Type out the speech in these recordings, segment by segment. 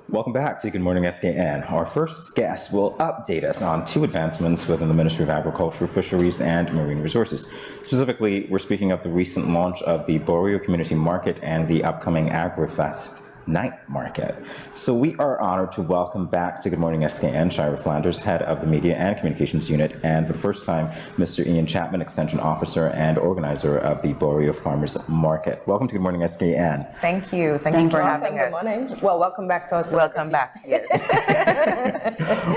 Welcome back to Good Morning SKN. Our first guest will update us on two advancements within the Ministry of Agriculture, Fisheries and Marine Resources. Specifically, we're speaking of the recent launch of the Bourryeau Community Market and the upcoming Agri-FEST Night Market. So we are honored to welcome back to Good Morning SKN Shira Flanders, head of the Media and Communications Unit, and for the first time, Mr. Ian Chapman, Extension Officer and organizer of the Bourryeau Farmers Market. Welcome to Good Morning SKN. Thank you. Thank you for having us. Good morning. Well, welcome back to us. Welcome back. Yes.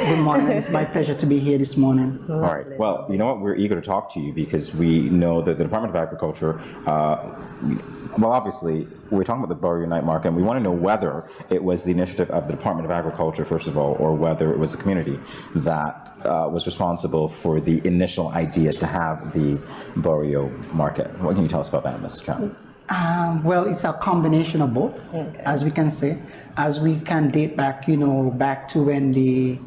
Good morning. It's my pleasure to be here this morning. All right. Well, you know what? We're eager to talk to you because we know that the Department of Agriculture, well, obviously, we're talking about the Bourryeau Night Market, and we want to know whether it was the initiative of the Department of Agriculture, first of all, or whether it was the community that was responsible for the initial idea to have the Bourryeau Market. What can you tell us about that, Mr. Chapman? Well, it's a combination of both, as we can say. As we can date back, back to when the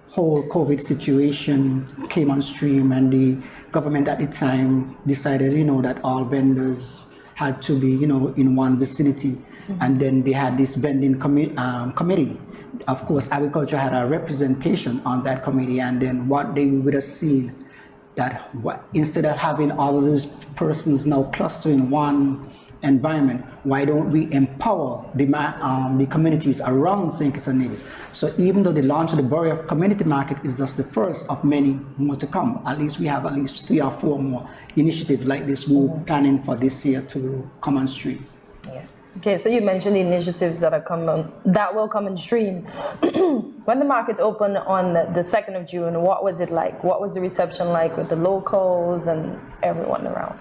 whole COVID situation came on stream and the government at the time decided, that all vendors had to be, in one vicinity. And then they had this vending committee. Of course, agriculture had a representation on that committee. And then what they would have seen that instead of having all of those persons now clustered in one environment, why don't we empower the communities around St. Kitts and Nevis? So even though the launch of the Bourryeau Community Market is just the first of many more to come, at least we have at least 3 or 4 more initiatives like this we're planning for this year to come on stream. Yes. Okay, so you mentioned the initiatives that will come in stream. When the market opened on the 2nd of June, what was it like? What was the reception like with the locals and everyone around?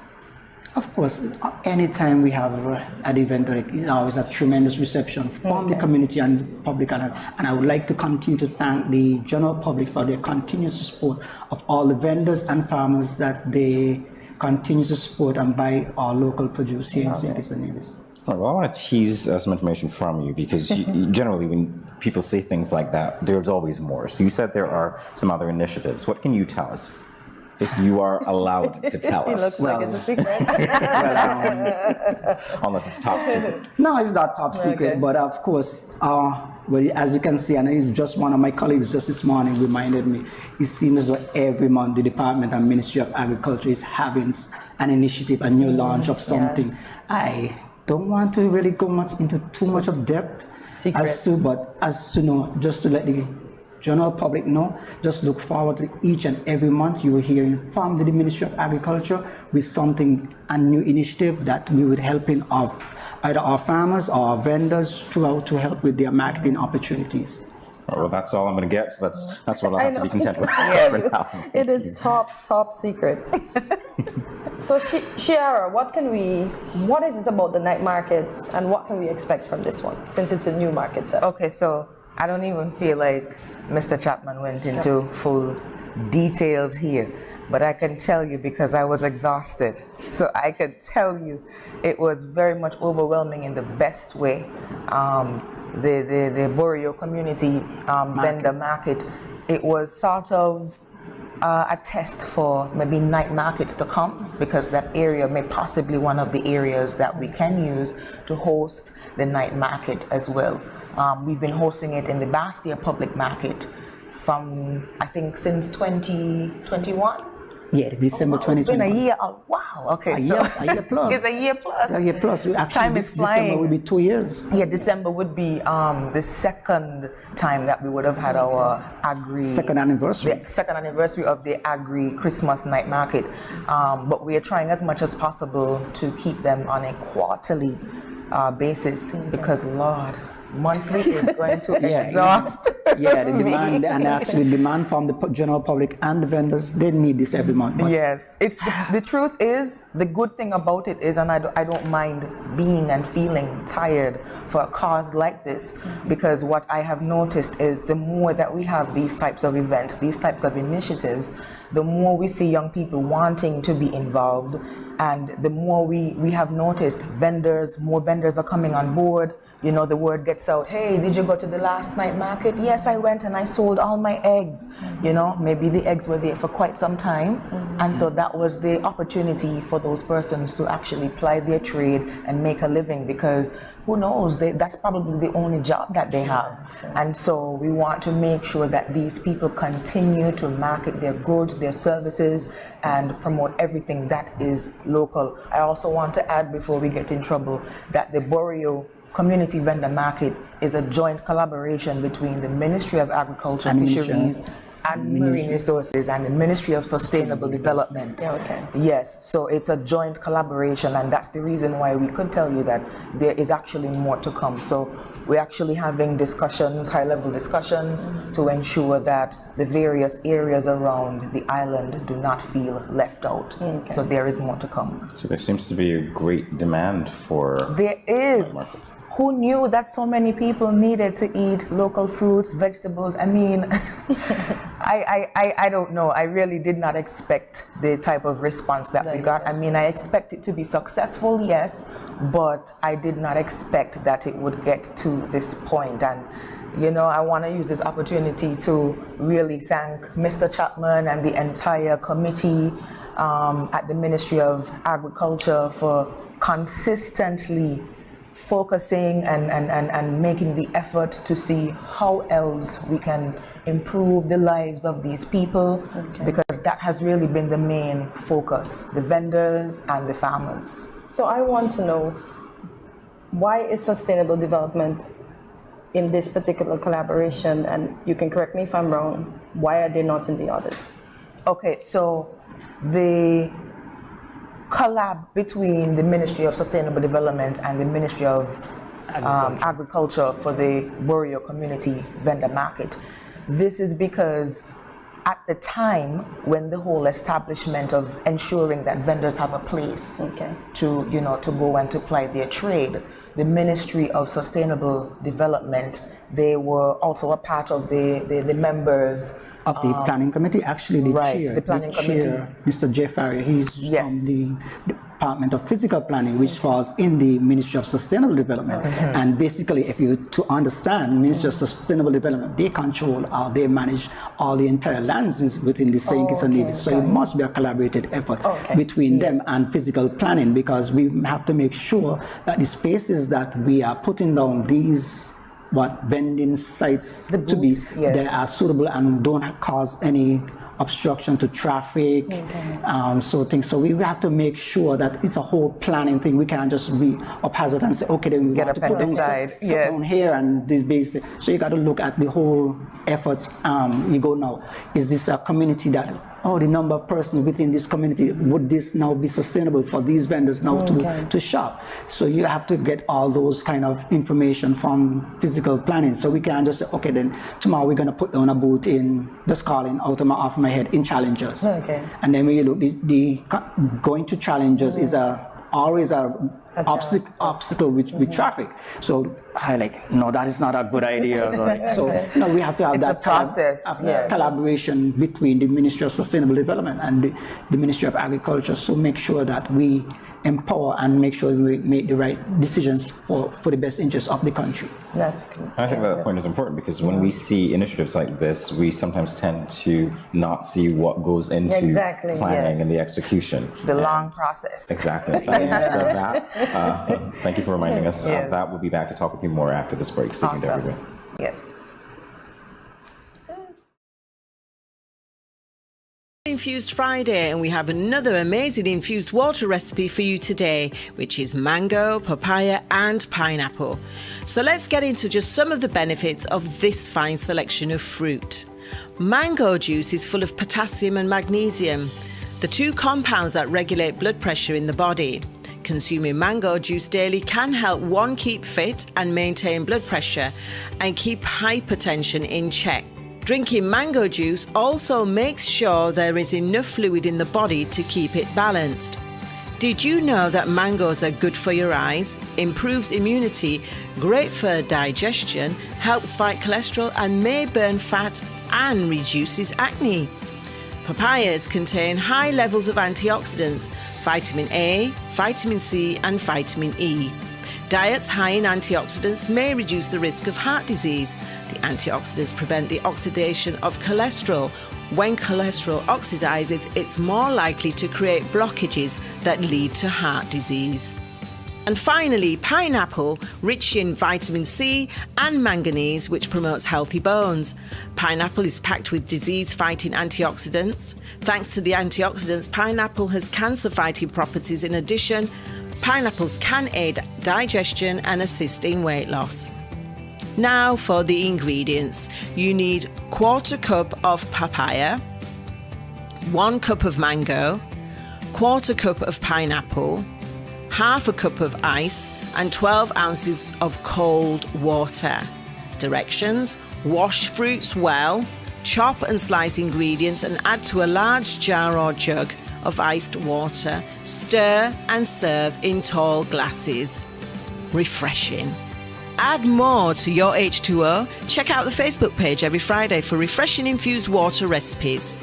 Of course, anytime we have an event, it's always a tremendous reception from the community and public. And I would like to continue to thank the general public for their continuous support of all the vendors and farmers that they continue to support and buy our local produce here in St. Kitts and Nevis. All right, well, I want to tease some information from you because generally when people say things like that, there's always more. So you said there are some other initiatives. What can you tell us? If you are allowed to tell us. It looks like it's a secret. Unless it's top secret. No, it's not top secret, but of course, as you can see, and it's just one of my colleagues just this morning reminded me, it seems that every month the Department and Ministry of Agriculture is having an initiative, a new launch of something. Yes. I don't want to really go into too much of depth just to just to let the general public know, just look forward to each and every month you will hear from the Ministry of Agriculture with something, a new initiative that we would help in either our farmers or our vendors throughout to help with their marketing opportunities. Oh, well, that's all I'm going to get, so that's what I'll have to be content with for now. It is top secret. So Shira, what is it about the night markets and what can we expect from this one since it's a new market set? Okay, so I don't even feel like Mr. Chapman went into full details here, but I can tell you because I was exhausted. So I could tell you it was very much overwhelming in the best way. The Bourryeau Community Vendor Market, it was sort of a test for maybe night markets to come, because that area may possibly one of the areas that we can use to host the night market as well. We've been hosting it in the Bastia Public Market from, I think, since 2021. Yeah, December 2021. It's been a year. Oh, wow. Okay. A year plus. It's a year plus. A year plus. Actually, time is flying. December would be 2 years. Yeah, December would be the second time that we would have had our second anniversary. The second anniversary of the Agri Christmas Night Market. But we are trying as much as possible to keep them on a quarterly basis because, Lord, monthly is going to exhaust. Yeah, the demand and actually demand from the general public and the vendors, they need this every month. Yes, it's the truth is, the good thing about it is, and I don't mind being and feeling tired for a cause like this, because what I have noticed is the more that we have these types of events, these types of initiatives, the more we see young people wanting to be involved, and the more we have noticed more vendors are coming on board. You know, the word gets out, hey, did you go to the last night market? Yes, I went and I sold all my eggs. You know, maybe the eggs were there for quite some time. And so that was the opportunity for those persons to actually ply their trade and make a living, because who knows, that's probably the only job that they have. And so we want to make sure that these people continue to market their goods, their services, and promote everything that is local. I also want to add, before we get in trouble, that the Bourryeau Community Vendor Market is a joint collaboration between the Ministry of Agriculture, Fisheries, and Marine Resources and the Ministry of Sustainable Development. Okay. Yes, so it's a joint collaboration, and that's the reason why we could tell you that there is actually more to come. So we're actually having discussions, high-level discussions, to ensure that the various areas around the island do not feel left out. Okay. So there is more to come. So there seems to be a great demand for There is. markets. Who knew that so many people needed to eat local fruits, vegetables? I mean, I don't know. I really did not expect the type of response that we got. I mean, I expect it to be successful, yes, but I did not expect that it would get to this point. And, you know, I want to use this opportunity to really thank Mr. Chapman and the entire committee at the Ministry of Agriculture for consistently focusing and making the effort to see how else we can improve the lives of these people, because that has really been the main focus, the vendors and the farmers. So I want to know, why is sustainable development in this particular collaboration, and you can correct me if I'm wrong, why are they not in the others? Okay, so the collab between the Ministry of Sustainable Development and the Ministry of Agriculture for the Bourryeau Community Vendor Market. This is because at the time when the whole establishment of ensuring that vendors have a place to, you know, to go and to ply their trade, the Ministry of Sustainable Development, they were also a part of the members of the planning committee. Actually, the planning committee. Mr. Jeffrey, he's from the Department of Physical Planning, which falls in the Ministry of Sustainable Development. And basically, if you to understand Ministry of Sustainable Development, they control, they manage all the entire lands within the St. Kitts and Nevis. So it must be a collaborated effort between them and physical planning, because we have to make sure that the spaces that we are putting down these vending sites to be, they are suitable and don't cause any obstruction to traffic, so we have to make sure that it's a whole planning thing. We can't just be haphazard and say, okay, then we get want to put them down here and this basic. So you got to look at the whole efforts. You go now, is this a community that, the number of persons within this community, would this now be sustainable for these vendors now to shop? So you have to get all those kind of information from physical planning. So we can't just say, okay, then tomorrow we're going to put down a booth in, just calling off my head, in Challengers. And then when you look, the going to Challengers is always a obstacle with traffic. So I no, that is not a good idea. So we have to have that process, collaboration between the Ministry of Sustainable Development and the Ministry of Agriculture. So make sure that we empower and make sure we make the right decisions for the best interest of the country. That's good. I think that point is important, because when we see initiatives like this, we sometimes tend to not see what goes into planning and the execution. The long process. Exactly. Thank you for reminding us of that. We'll be back to talk with you more after this break. Speaking to everyone. Yes. Infused Friday, and we have another amazing infused water recipe for you today, which is mango, papaya and pineapple. So let's get into just some of the benefits of this fine selection of fruit. Mango juice is full of potassium and magnesium, the two compounds that regulate blood pressure in the body. Consuming mango juice daily can help one keep fit and maintain blood pressure and keep hypertension in check. Drinking mango juice also makes sure there is enough fluid in the body to keep it balanced. Did you know that mangoes are good for your eyes, improves immunity, great for digestion, helps fight cholesterol and may burn fat and reduces acne? Papayas contain high levels of antioxidants, vitamin A, vitamin C and vitamin E. Diets high in antioxidants may reduce the risk of heart disease. The antioxidants prevent the oxidation of cholesterol. When cholesterol oxidizes, it's more likely to create blockages that lead to heart disease. And finally, pineapple, rich in vitamin C and manganese, which promotes healthy bones. Pineapple is packed with disease-fighting antioxidants. Thanks to the antioxidants, pineapple has cancer-fighting properties. In addition, pineapples can aid digestion and assist in weight loss. Now for the ingredients. You need 1/4 cup of papaya, 1 cup of mango, 1/4 cup of pineapple, 1/2 cup of ice and 12 ounces of cold water. Directions: wash fruits well, chop and slice ingredients and add to a large jar or jug of iced water. Stir and serve in tall glasses. Refreshing. Add more to your H2O. Check out the Facebook page every Friday for refreshing infused water recipes.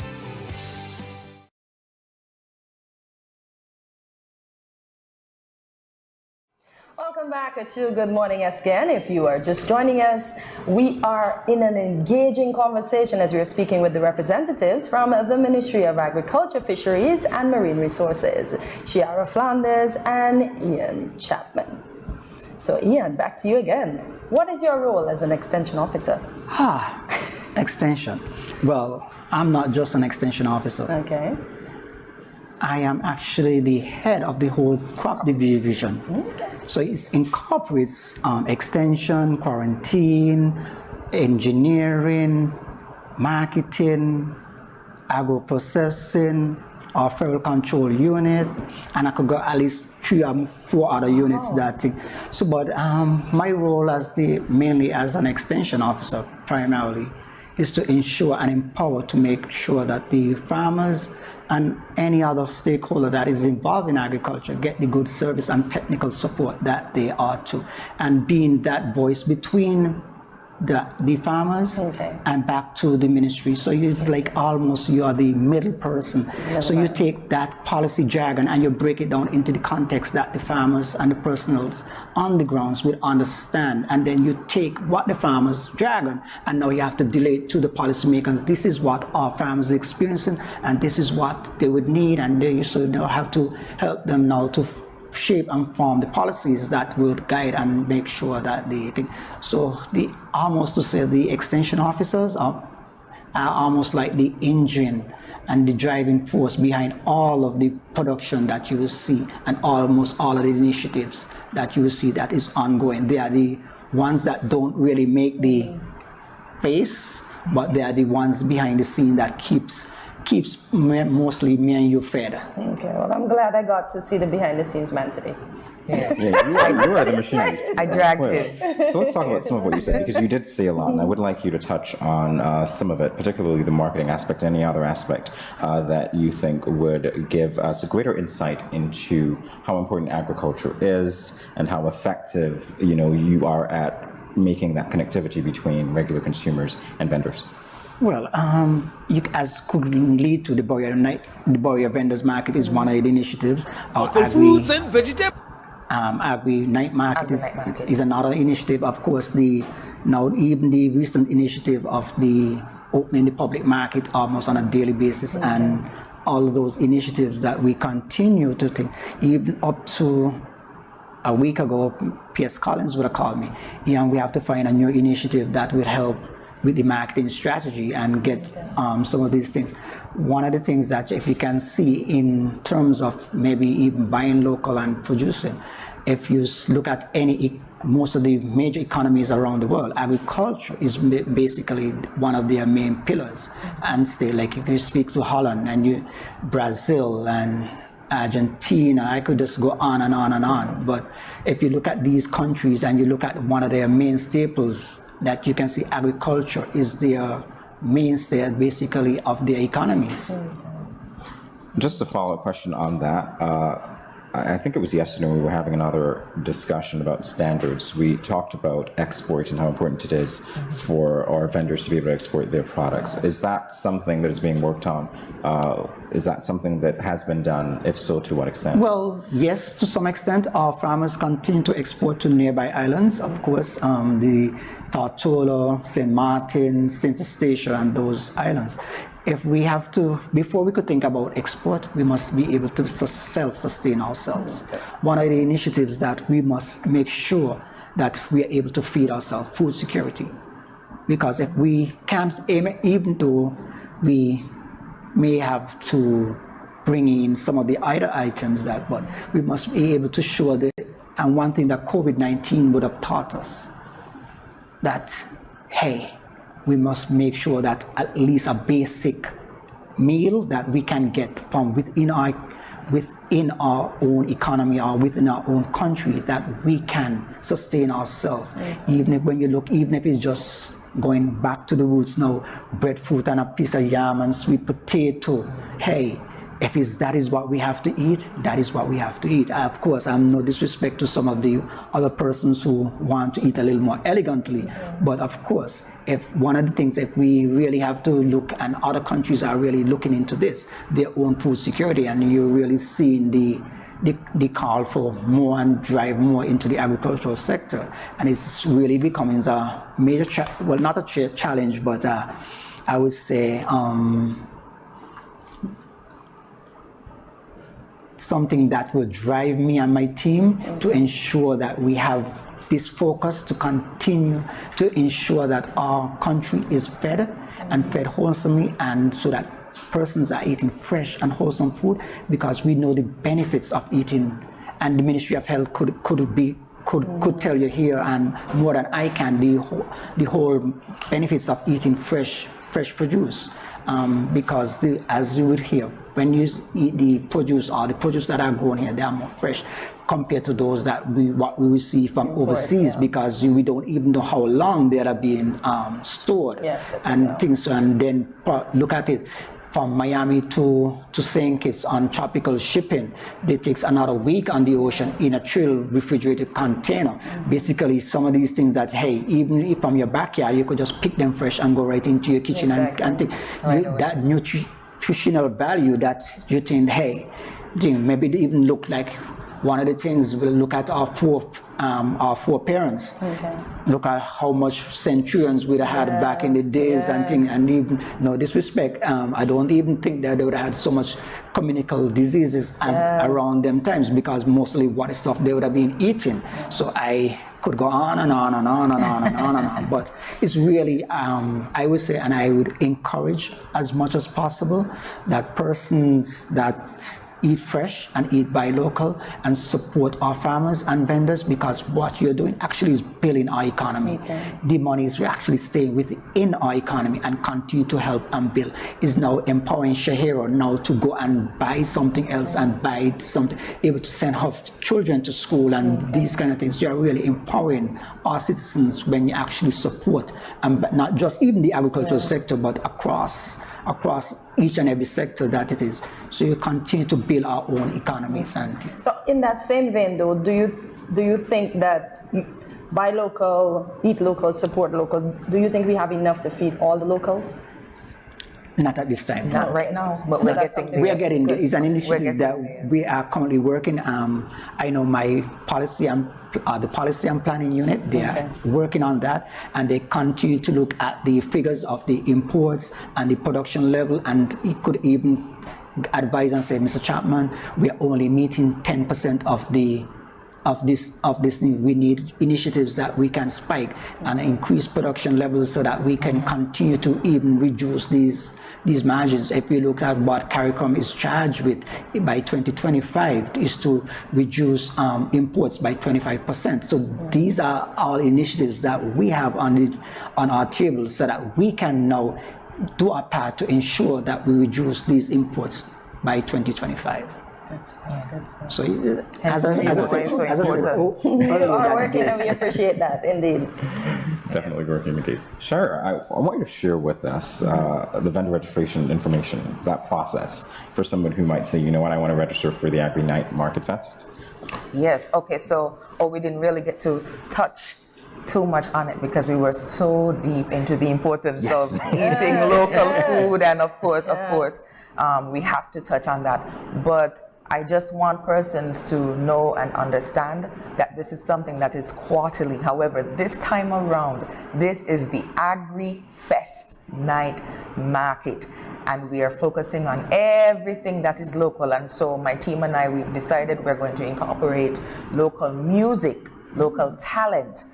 Welcome back to Good Morning SKN. If you are just joining us, we are in an engaging conversation as we are speaking with the representatives from the Ministry of Agriculture, Fisheries and Marine Resources, Chiara Flanders and Ian Chapman. So Ian, back to you again. What is your role as an extension officer? Extension. Well, I'm not just an extension officer. Okay. I am actually the head of the whole crop division. Okay. So it incorporates extension, quarantine, engineering, marketing, agro-processing, our feral control unit, and I could go at least 3 or 4 other units that thing. So, but my role mainly as an extension officer primarily is to ensure and empower to make sure that the farmers and any other stakeholder that is involved in agriculture get the good service and technical support that they ought to, and being that voice between the farmers and back to the ministry. So it's like almost you are the middle person. So you take that policy jargon and you break it down into the context that the farmers and the personals on the grounds will understand, and then you take what the farmers jargon and now you have to delay it to the policymakers. This is what our farmers are experiencing and this is what they would need, and they so now have to help them now to shape and form the policies that will guide and make sure that they think. So the extension officers are almost like the engine and the driving force behind all of the production that you will see and almost all of the initiatives that you will see that is ongoing. They are the ones that don't really make the face, but they are the ones behind the scene that keeps mostly me and you fed. Okay, well, I'm glad I got to see the behind-the-scenes man today. Yeah, you are the machine. I dragged him. So let's talk about some of what you said, because you did say a lot, and I would like you to touch on some of it, particularly the marketing aspect, any other aspect that you think would give us a greater insight into how important agriculture is and how effective, you are at making that connectivity between regular consumers and vendors. Well, as could lead to the Bourryeau Vendors Market is one of the initiatives. Fruits and vegetables. Agri Night Market is another initiative. Of course, even the recent initiative of the opening the public market almost on a daily basis, and all of those initiatives that we continue to think, even up to a week ago, P.S. Collins would have called me. We have to find a new initiative that will help with the marketing strategy and get some of these things. One of the things that if you can see in terms of maybe even buying local and producing, if you look at most of the major economies around the world, agriculture is basically one of their main pillars. And still, like if you speak to Holland and Brazil and Argentina, I could just go on and on and on. But if you look at these countries and you look at one of their main staples, that you can see agriculture is their mainstay basically of their economies. Just a follow-up question on that. I think it was yesterday we were having another discussion about standards. We talked about export and how important it is for our vendors to be able to export their products. Is that something that is being worked on? Is that something that has been done? If so, to what extent? Well, yes, to some extent. Our farmers continue to export to nearby islands. Of course, the Tortola, St. Martin, St. Eustatia, and those islands. if we have to, before we could think about export, we must be able to self-sustain ourselves. One of the initiatives that we must make sure that we are able to feed ourselves, food security. Because if we can't, even though we may have to bring in some of the other items but we must be able to show that, and one thing that COVID-19 would have taught us, that, hey, we must make sure that at least a basic meal that we can get from within our own economy or within our own country, that we can sustain ourselves. Even if it's just going back to the roots now, breadfruit and a piece of yam and sweet potato, hey, if that is what we have to eat, that is what we have to eat. Of course, I'm no disrespect to some of the other persons who want to eat a little more elegantly, but of course, if one of the things, if we really have to look, and other countries are really looking into this, their own food security, and you're really seeing the call for more and drive more into the agricultural sector, and it's really becoming a major, not a challenge, but I would say something that will drive me and my team to ensure that we have this focus to continue to ensure that our country is fed and fed wholesomely, and so that persons are eating fresh and wholesome food, because we know the benefits of eating, and the Ministry of Health could tell you here, and more than I can, the whole benefits of eating fresh produce, because as you would hear, when you eat the produce that are grown here, they are more fresh compared to those that we receive from overseas, because we don't even know how long they are being stored and things. And then look at it, from Miami to St. Kitts on tropical shipping, it takes another week on the ocean in a chilled refrigerated container. Basically, some of these things that, hey, even if from your backyard, you could just pick them fresh and go right into your kitchen and think that nutritional value that you think, hey, maybe they even look like one of the things. We'll look at our foreparents. Look at how much centurions we'd have had back in the days and things, and even no disrespect, I don't even think that they would have had so much communicable diseases around them times, because mostly what stuff they would have been eating. So I could go on and on and on and on and on and on, but it's really, I would say, and I would encourage as much as possible that persons that eat fresh and eat buy local and support our farmers and vendors, because what you're doing actually is building our economy. The money is actually staying within our economy and continue to help and build. Is now empowering Shahiro now to go and buy something else and buy something, able to send her children to school and these kind of things. You're really empowering our citizens when you actually support, and not just even the agricultural sector, but across each and every sector that it is. So you continue to build our own economies. And so in that same vein though, do you think that buy local, eat local, support local, do you think we have enough to feed all the locals? Not at this time. Not right now, but we're getting there. We are getting there. It's an initiative that we are currently working. I know my policy and the policy and planning unit, they are working on that, and they continue to look at the figures of the imports and the production level, and it could even advise and say, Mr. Chapman, we are only meeting 10% of this need. We need initiatives that we can spike and increase production levels so that we can continue to even reduce these margins. If we look at what CARICOM is charged with by 2025 is to reduce imports by 25%. So these are all initiatives that we have on our table so that we can now do our part to ensure that we reduce these imports by 2025. So as I said, we appreciate that indeed. Definitely working indeed. Sure, I want you to share with us the vendor registration information, that process, for someone who might say, you know what, I want to register for the Agri Night Market Fest. Yes, okay, so we didn't really get to touch too much on it because we were so deep into the importance of eating local food, and of course, we have to touch on that. But I just want persons to know and understand that this is something that is quarterly. However, this time around, this is the Agri-FEST Night Market. and we are focusing on everything that is local. And so my team and I, we've decided we're going to incorporate local music, local talent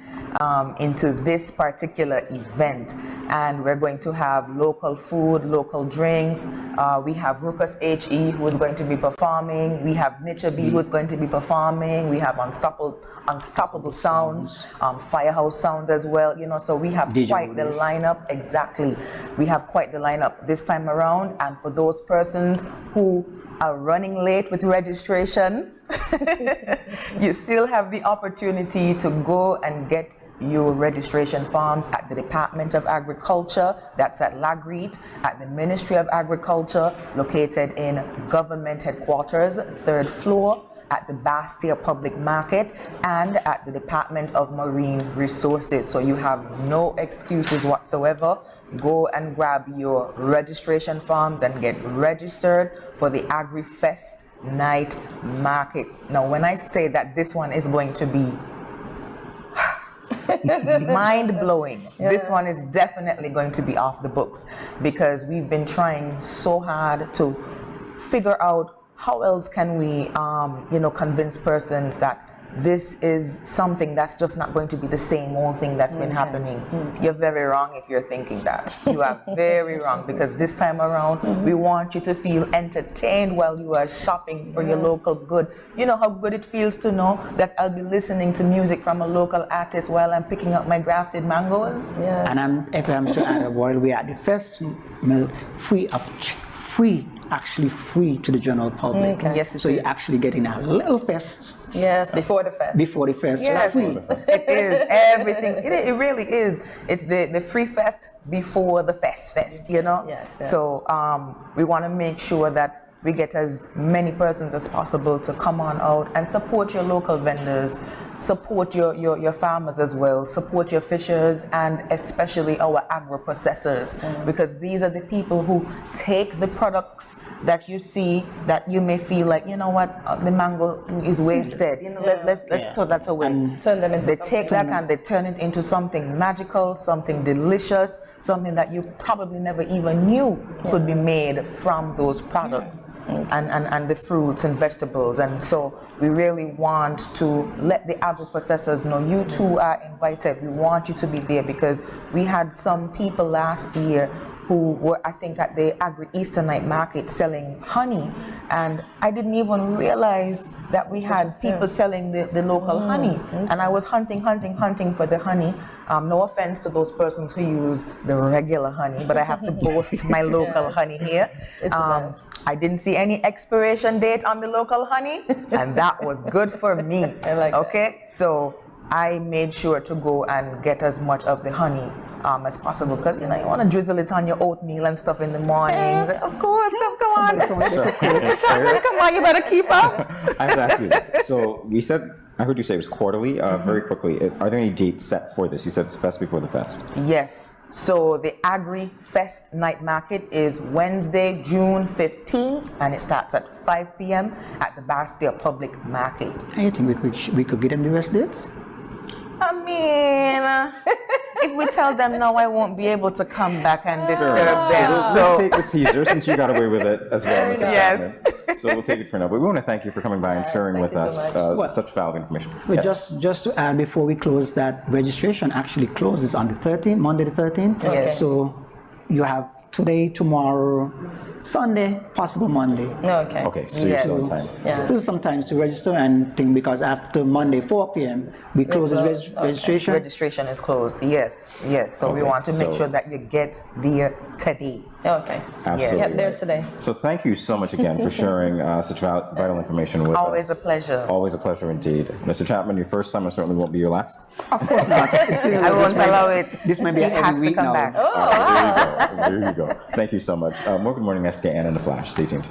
into this particular event. And we're going to have local food, local drinks. We have Ruckus HE who is going to be performing. We have Nature B who is going to be performing. We have Unstoppable Sounds, Firehouse Sounds as well. You know, so we have quite the lineup. Exactly. We have quite the lineup this time around. And for those persons who are running late with registration, you still have the opportunity to go and get your registration forms at the Department of Agriculture, that's at Lagreet, at the Ministry of Agriculture, located in Government Headquarters, 3rd floor, at the Bastille Public Market, and at the Department of Marine Resources. So you have no excuses whatsoever. Go and grab your registration forms and get registered for the Agri-FEST Night Market. Now, when I say that this one is going to be mind-blowing, this one is definitely going to be off the books, because we've been trying so hard to figure out how else can we convince persons that this is something that's just not going to be the same old thing that's been happening. You're very wrong if you're thinking that. You are very wrong, because this time around, we want you to feel entertained while you are shopping for your local good. You know how good it feels to know that I'll be listening to music from a local artist while I'm picking up my grafted mangoes? Yes. And if I'm to add, while we are at the fest, actually free to the general public. Okay. Yes, it so is. you're actually getting a little fest. Yes, before the fest. Before the fest. Yes, Free. it is everything. It really is. It's the free fest before the fest, you know? Yes. So we want to make sure that we get as many persons as possible to come on out and support your local vendors, support your farmers as well, support your fishers, and especially our agro-processors, because these are the people who take the products that you see that you may feel like, you know what, the mango is wasted. You know, let's throw that away. And turn them into they take that and they turn it into something magical, something delicious, something that you probably never even knew could be made from those products and the fruits and vegetables. And so we really want to let the agro-processors know you too are invited. We want you to be there, because we had some people last year who were, I think, at the Agri-FEST Night Market selling honey, and I didn't even realize that we had people selling the local honey. And I was hunting for the honey. No offense to those persons who use the regular honey, but I have to boast my local honey here. I didn't see any expiration date on the local honey, and that was good for me. I like that. Okay, so I made sure to go and get as much of the honey as possible, because you want to drizzle it on your oatmeal and stuff in the mornings. Of course, come on, Mr. Chapman, come on, you better keep up. I have to ask you this. So we said, I heard you say it was quarterly. Very quickly, are there any dates set for this? You said it's fest before the fest. Yes. So the Agri-FEST Night Market is Wednesday, June 15th, and it starts at 5 p.m. at the Bastille Public Market. I think we could get them the rest dates. I mean, if we tell them no, I won't be able to come back and disturb them. Let's take the teaser, since you got away with it as well, Mr. Yes. Chapman. So we'll take it for now. But we want to thank you for coming by and sharing with thank you us such valuable information. But Yes. just to add before we close, that registration actually closes on the 13th, Monday the 13th. Yes. So you have today, tomorrow, Sunday, possible Monday. Okay. Okay, so you're Yes. still in time. Yeah. Still some time to register and think, because after Monday 4 p.m. we close this close, okay. registration. Registration is closed. Yes. So we Okay, want to make so- sure that you get there today. Okay. Absolutely. Get there today. So thank you so much again for sharing such vital information with us. Always a pleasure. Always a pleasure indeed. Mr. Chapman, your first time, and certainly won't be your last. Of course not. I won't allow it. This might be He has every to week come now. back. There you go. There you go. Thank you so much. More Good Morning SKN and The Flash. Stay tuned.